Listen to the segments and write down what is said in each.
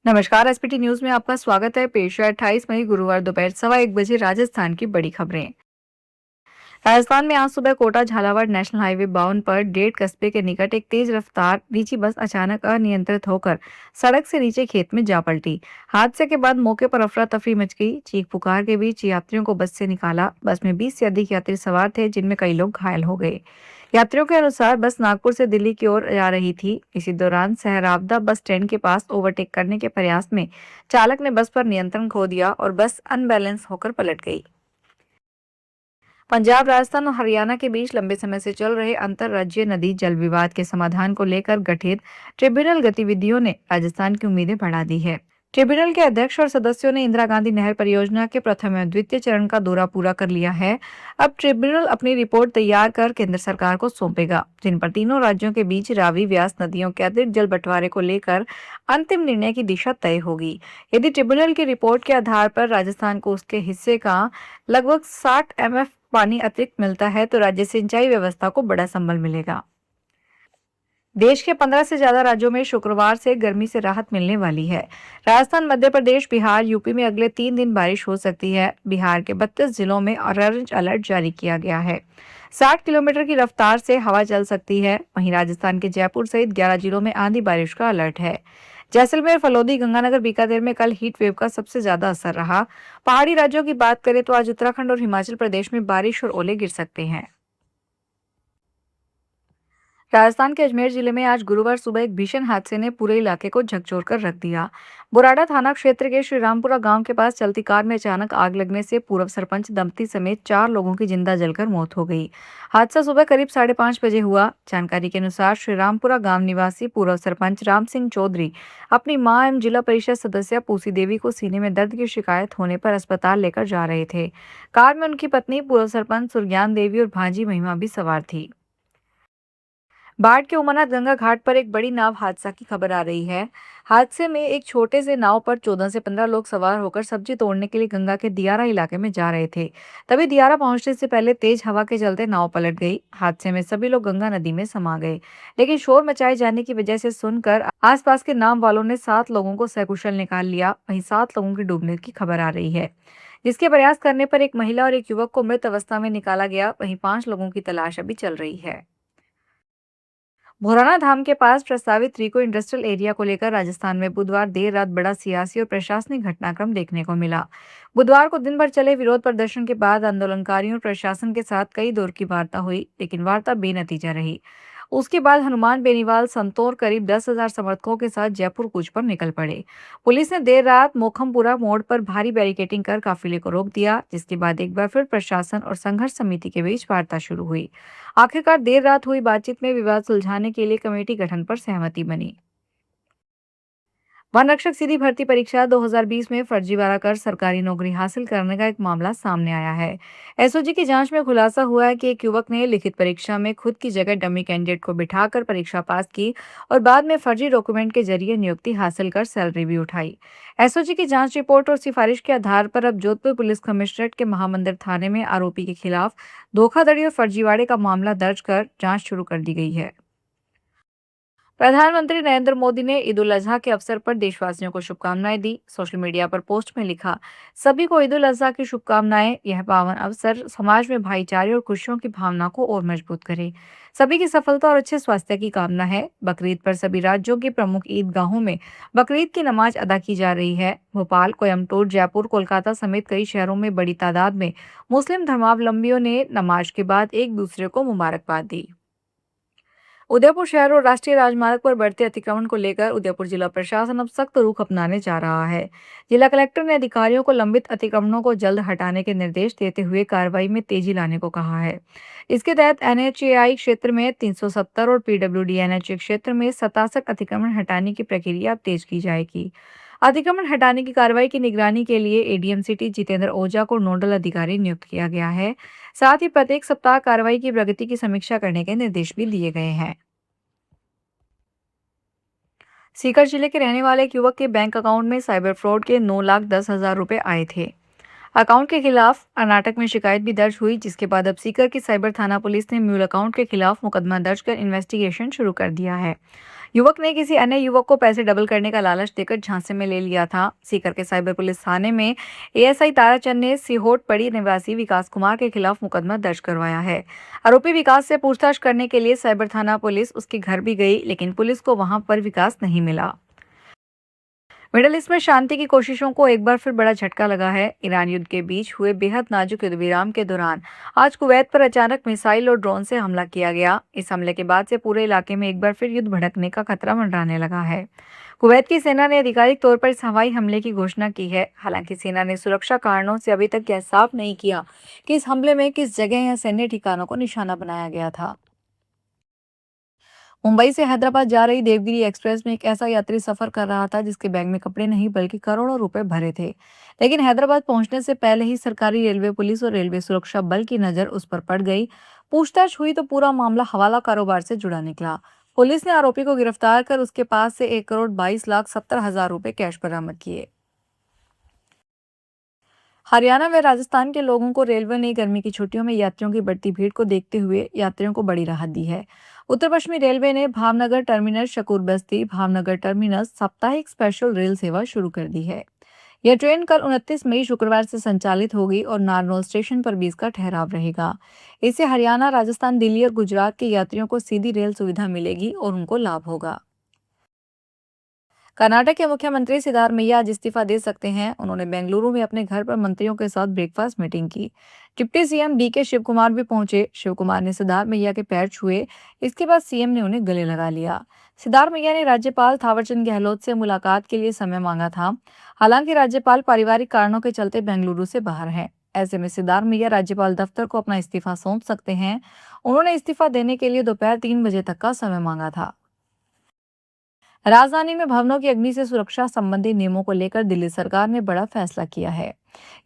नमस्कार। SPT news में आपका स्वागत है। पेश है 28 मई गुरुवार दोपहर 1:15 राजस्थान की बड़ी खबरें। राजस्थान में आज सुबह कोटा झालावाड़ नेशनल हाईवे 52 पर डेढ़ कस्बे के निकट एक तेज रफ्तार निजी बस अचानक अनियंत्रित होकर सड़क से नीचे खेत में जा पलटी। हादसे के बाद मौके पर अफरा तफरी मच गई। चीख पुकार के बीच यात्रियों को बस से निकाला। बस में 20 से अधिक यात्री सवार थे, जिनमें कई लोग घायल हो गए। यात्रियों के अनुसार बस नागपुर से दिल्ली की ओर जा रही थी। इसी दौरान सहरावदा बस स्टैंड के पास ओवरटेक करने के प्रयास में चालक ने बस पर नियंत्रण खो दिया और बस अनबैलेंस होकर पलट गई। पंजाब, राजस्थान और हरियाणा के बीच लंबे समय से चल रहे अंतर्राज्यीय नदी जल विवाद के समाधान को लेकर गठित ट्रिब्यूनल गतिविधियों ने राजस्थान की उम्मीदें बढ़ा दी है। ट्रिब्यूनल के अध्यक्ष और सदस्यों ने इंदिरा गांधी नहर परियोजना के प्रथम एवं द्वितीय चरण का दौरा पूरा कर लिया है। अब ट्रिब्यूनल अपनी रिपोर्ट तैयार कर केंद्र सरकार को सौंपेगा, जिन पर तीनों राज्यों के बीच रावी व्यास नदियों के अतिरिक्त जल बंटवारे को लेकर अंतिम निर्णय की दिशा तय होगी। यदि ट्रिब्यूनल की रिपोर्ट के आधार पर राजस्थान को उसके हिस्से का लगभग 60 MF पानी अतिरिक्त मिलता है, तो राज्य सिंचाई व्यवस्था को बड़ा संबल मिलेगा। देश के 15 से ज्यादा राज्यों में शुक्रवार से गर्मी से राहत मिलने वाली है। राजस्थान, मध्य प्रदेश, बिहार, यूपी में अगले 3 दिन बारिश हो सकती है। बिहार के 32 जिलों में ऑरेंज अलर्ट जारी किया गया है। 60 किलोमीटर की रफ्तार से हवा चल सकती है। वहीं राजस्थान के जयपुर सहित 11 जिलों में आंधी बारिश का अलर्ट है। जैसलमेर, फलोदी, गंगानगर, बीकानेर में कल हीट वेव का सबसे ज्यादा असर रहा। पहाड़ी राज्यों की बात करें तो आज उत्तराखंड और हिमाचल प्रदेश में बारिश और ओले गिर सकते हैं। राजस्थान के अजमेर जिले में आज गुरुवार सुबह एक भीषण हादसे ने पूरे इलाके को झकझोर कर रख दिया। बुराड़ा थाना क्षेत्र के श्रीरामपुरा गांव के पास चलती कार में अचानक आग लगने से पूर्व सरपंच दंपति समेत 4 लोगों की जिंदा जलकर मौत हो गई। हादसा सुबह करीब 5:30 बजे हुआ। जानकारी के अनुसार श्रीरामपुरा गांव निवासी पूर्व सरपंच राम सिंह चौधरी अपनी मां एवं जिला परिषद सदस्य पूसी देवी को सीने में दर्द की शिकायत होने पर अस्पताल लेकर जा रहे थे। कार में उनकी पत्नी पूर्व सरपंच सुरज्ञान देवी और भांजी महिमा भी सवार थी। बाढ़ के उमरनाथ गंगा घाट पर एक बड़ी नाव हादसा की खबर आ रही है। हादसे में एक छोटे से नाव पर 14 से 15 लोग सवार होकर सब्जी तोड़ने के लिए गंगा के दियारा इलाके में जा रहे थे। तभी दियारा पहुंचने से पहले तेज हवा के चलते नाव पलट गई। हादसे में सभी लोग गंगा नदी में समा गए, लेकिन शोर मचाए जाने की वजह से सुनकर आसपास के नाव वालों ने 7 लोगों को सकुशल निकाल लिया। वहीं 7 लोगों के डूबने की खबर आ रही है, जिसके प्रयास करने पर एक महिला और एक युवक को मृत अवस्था में निकाला गया। वहीं 5 लोगों की तलाश अभी चल रही है। भोराना धाम के पास प्रस्तावित रिको इंडस्ट्रियल एरिया को लेकर राजस्थान में बुधवार देर रात बड़ा सियासी और प्रशासनिक घटनाक्रम देखने को मिला। बुधवार को दिन भर चले विरोध प्रदर्शन के बाद आंदोलनकारियों और प्रशासन के साथ कई दौर की वार्ता हुई, लेकिन वार्ता बेनतीजा रही। उसके बाद हनुमान बेनीवाल संतोर करीब 10,000 समर्थकों के साथ जयपुर कूच पर निकल पड़े। पुलिस ने देर रात मोखमपुरा मोड़ पर भारी बैरिकेडिंग कर काफिले को रोक दिया, जिसके बाद एक बार फिर प्रशासन और संघर्ष समिति के बीच वार्ता शुरू हुई। आखिरकार देर रात हुई बातचीत में विवाद सुलझाने के लिए कमेटी गठन पर सहमति बनी। वन रक्षक सीधी भर्ती परीक्षा 2020 में फर्जीवाड़ा कर सरकारी नौकरी हासिल करने का एक मामला सामने आया है। एसओजी की जांच में खुलासा हुआ है कि एक युवक ने लिखित परीक्षा में खुद की जगह डमी कैंडिडेट को बिठाकर परीक्षा पास की और बाद में फर्जी डॉक्यूमेंट के जरिए नियुक्ति हासिल कर सैलरी भी उठाई। एसओजी की जांच रिपोर्ट और सिफारिश के आधार पर अब जोधपुर पुलिस कमिश्नरेट के महामंदिर थाने में आरोपी के खिलाफ धोखाधड़ी और फर्जीवाड़े का मामला दर्ज कर जांच शुरू कर दी गई है। प्रधानमंत्री नरेंद्र मोदी ने ईद उल अजहा के अवसर पर देशवासियों को शुभकामनाएं दी। सोशल मीडिया पर पोस्ट में लिखा, सभी को ईद उल अजहा की शुभकामनाएं। यह पावन अवसर समाज में भाईचारे और खुशियों की भावना को और मजबूत करे। सभी की सफलता और अच्छे स्वास्थ्य की कामना है। बकरीद पर सभी राज्यों की प्रमुख ईदगाहों में बकरीद की नमाज अदा की जा रही है। भोपाल, कोयम्बटूर, जयपुर, कोलकाता समेत कई शहरों में बड़ी तादाद में मुस्लिम धर्मावलंबियों ने नमाज के बाद एक दूसरे को मुबारकबाद दी। उदयपुर शहर और राष्ट्रीय राजमार्ग पर बढ़ते अतिक्रमण को लेकर उदयपुर जिला प्रशासन अब सख्त रुख अपनाने जा रहा है। जिला कलेक्टर ने अधिकारियों को लंबित अतिक्रमणों को जल्द हटाने के निर्देश देते हुए कार्रवाई में तेजी लाने को कहा है। इसके तहत एनएचएआई क्षेत्र में 370 और पीडब्ल्यूडी एनएचए क्षेत्र में 67 अतिक्रमण हटाने की प्रक्रिया अब तेज की जाएगी। अतिक्रमण हटाने की कार्रवाई की निगरानी के लिए एडीएम सिटी जितेंद्र ओझा को नोडल अधिकारी नियुक्त किया गया है। साथ ही प्रत्येक सप्ताह कार्रवाई की प्रगति की समीक्षा करने के निर्देश भी दिए गए हैं। सीकर जिले के रहने वाले एक युवक के बैंक अकाउंट में साइबर फ्रॉड के 9,10,000 रुपए आए थे। अकाउंट के खिलाफ कर्नाटक में शिकायत भी दर्ज हुई, जिसके बाद अब सीकर की साइबर थाना पुलिस ने म्यूल अकाउंट के खिलाफ मुकदमा दर्ज कर इन्वेस्टिगेशन शुरू कर दिया है। युवक ने किसी अन्य युवक को पैसे डबल करने का लालच देकर झांसे में ले लिया था। सीकर के साइबर पुलिस थाने में एएसआई ताराचंद ने सिहोट पड़ी निवासी विकास कुमार के खिलाफ मुकदमा दर्ज करवाया है। आरोपी विकास से पूछताछ करने के लिए साइबर थाना पुलिस उसके घर भी गई, लेकिन पुलिस को वहां पर विकास नहीं मिला। मिडल ईस्ट में शांति की कोशिशों को एक बार फिर बड़ा झटका लगा है। ईरान युद्ध के बीच हुए बेहद नाजुक युद्ध विराम के दौरान आज कुवैत पर अचानक मिसाइल और ड्रोन से हमला किया गया। इस हमले के बाद से पूरे इलाके में एक बार फिर युद्ध भड़कने का खतरा मंडराने लगा है। कुवैत की सेना ने आधिकारिक तौर पर इस हवाई हमले की घोषणा की है। हालांकि सेना ने सुरक्षा कारणों से अभी तक यह साफ नहीं किया कि इस हमले में किस जगह या सैन्य ठिकानों को निशाना बनाया गया था। मुंबई से हैदराबाद जा रही देवगिरी एक्सप्रेस में एक ऐसा यात्री सफर कर रहा था जिसके बैग में कपड़े नहीं बल्कि करोड़ों रुपए भरे थे। लेकिन हैदराबाद पहुंचने से पहले ही सरकारी रेलवे पुलिस और रेलवे सुरक्षा बल की नजर उस पर पड़ गई। पूछताछ हुई तो पूरा मामला हवाला कारोबार से जुड़ा निकला। पुलिस ने आरोपी को गिरफ्तार कर उसके पास से 1,22,70,000 रुपए कैश बरामद किए। हरियाणा व राजस्थान के लोगों को रेलवे ने गर्मी की छुट्टियों में यात्रियों की बढ़ती भीड़ को देखते हुए यात्रियों को बड़ी राहत दी है। उत्तर पश्चिमी रेलवे ने भावनगर टर्मिनस शकूर बस्ती भावनगर टर्मिनस साप्ताहिक स्पेशल रेल सेवा शुरू कर दी है। यह ट्रेन कल 29 मई शुक्रवार से संचालित होगी और नारनौल स्टेशन पर भी इसका ठहराव रहेगा। इससे हरियाणा, राजस्थान, दिल्ली और गुजरात के यात्रियों को सीधी रेल सुविधा मिलेगी और उनको लाभ होगा। कर्नाटक के मुख्यमंत्री सिद्धारमैया आज इस्तीफा दे सकते हैं। उन्होंने बेंगलुरु में अपने घर पर मंत्रियों के साथ ब्रेकफास्ट मीटिंग की। डिप्टी सीएम डीके शिव कुमार भी पहुंचे। शिव कुमार ने सिद्धारमैया के पैर छुए। इसके बाद सीएम ने उन्हें गले लगा लिया। सिद्धारमैया ने राज्यपाल थावरचंद गहलोत से मुलाकात के लिए समय मांगा था। हालांकि राज्यपाल पारिवारिक कारणों के चलते बेंगलुरु से बाहर हैं। ऐसे में सिद्धारमैया राज्यपाल दफ्तर को अपना इस्तीफा सौंप सकते हैं। उन्होंने इस्तीफा देने के लिए दोपहर 3 बजे तक का समय मांगा था। राजधानी में भवनों की अग्नि से सुरक्षा संबंधी नियमों को लेकर दिल्ली सरकार ने बड़ा फैसला किया है।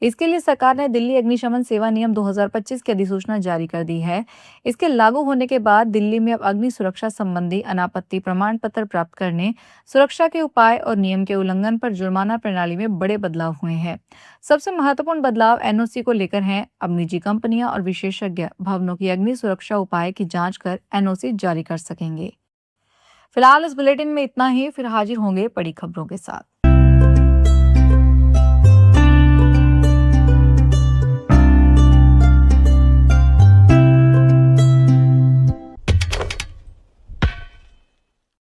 इसके लिए सरकार ने दिल्ली अग्निशमन सेवा नियम 2025 की अधिसूचना जारी कर दी है। इसके लागू होने के बाद दिल्ली में अब अग्नि सुरक्षा संबंधी अनापत्ति प्रमाण पत्र प्राप्त करने, सुरक्षा के उपाय और नियम के उल्लंघन पर जुर्माना प्रणाली में बड़े बदलाव हुए हैं। सबसे महत्वपूर्ण बदलाव एनओसी को लेकर है। अब निजी कंपनियां और विशेषज्ञ भवनों की अग्नि सुरक्षा उपाय की जाँच कर एनओसी जारी कर सकेंगे। फिलहाल इस बुलेटिन में इतना ही। फिर हाजिर होंगे बड़ी खबरों के साथ।